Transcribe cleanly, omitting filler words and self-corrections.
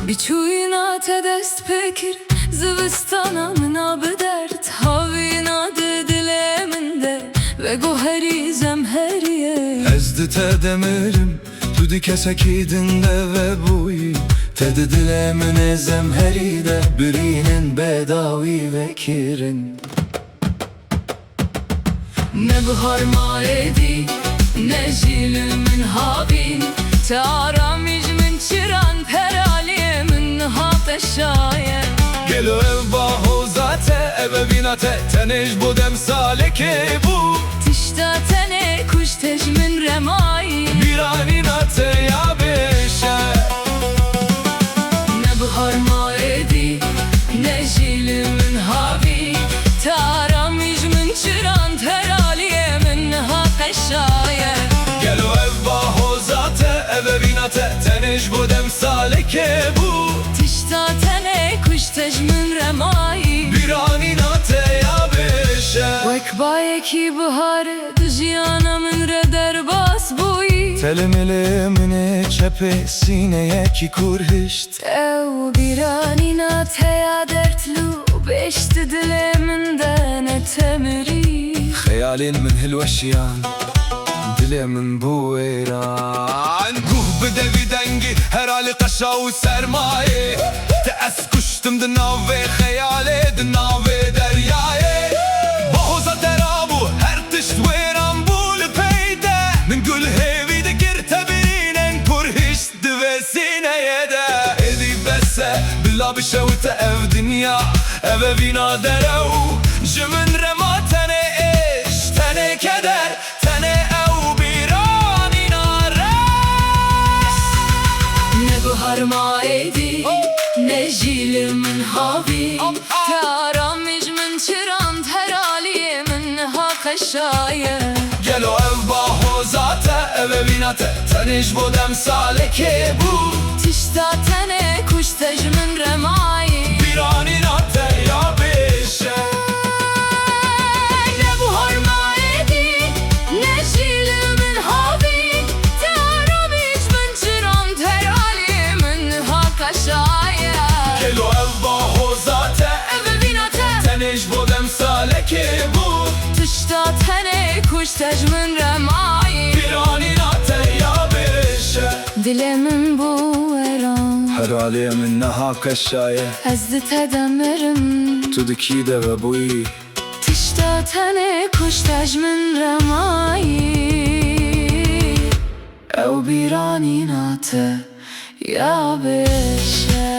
Biçuyna te dest pekir zivistana mina bidert havina de dile min de ve goheri zemheriye Ez te demirim tu di kesekidin de ve buyi te de dile min zemheri de birinin bedavi ve kirin Ne bihar maedi ne jilimin havin te aramiş min çiran peraliye min hat şaye Gelo ev baho zate eve vinate tenej bu dem saleke bu Tişta tene kuş tejmin remayi Biraninate ya beşe Ne bihar maedi ne jilimin havi te aramış min çiran peraliye min hat şaye Gelo ev baho zate eve vinate tenej bu dem saleke bu Tişta tene kuş tejmin remayi Biraninate ya beşe Wek bayeki bihare dijiyana min re derbas buyi Telimili çepe sineye ki kurhişt Ev biranina teya dertlu beşti dilemin de ne temiri Hayalin min hilveşyan Dile min bu eyran Guh bedevi dengi her hali kaşa u sermaye Te es kuştum de nave hayale de nave deryaye Bahoza terabu her tişt veran bul peyde Min gül hevi de gir tebirinen kurhişt ve sineye de Edi bese bila bir şevte ev dünya Eve vina derev Jimin rema tene eş tene keder tene ev biranina res Ne bihar maedi ne jilimin havi te aramış min çiran teraliye min hak şaye Gelo ev baho zate eve vinate tenej bu dem saleke bu Tişta tene kuş tejmin remayi Biraninate ya beşe Ne buhar maedi ne jilimin havi te aramış min çiran teraliye min hak şaye Gelo ev baho zate Eve vinate tenej bu dem saleke bu Tişta tene kuş tejmin remayi Biraninate ya beşe Dilemin bu eran Her haliye min neha kaşaye Ezdi tedemirim Tudiki de ve buyi Tişta tene kuş tejmin remayi Ev biranina te ya beşe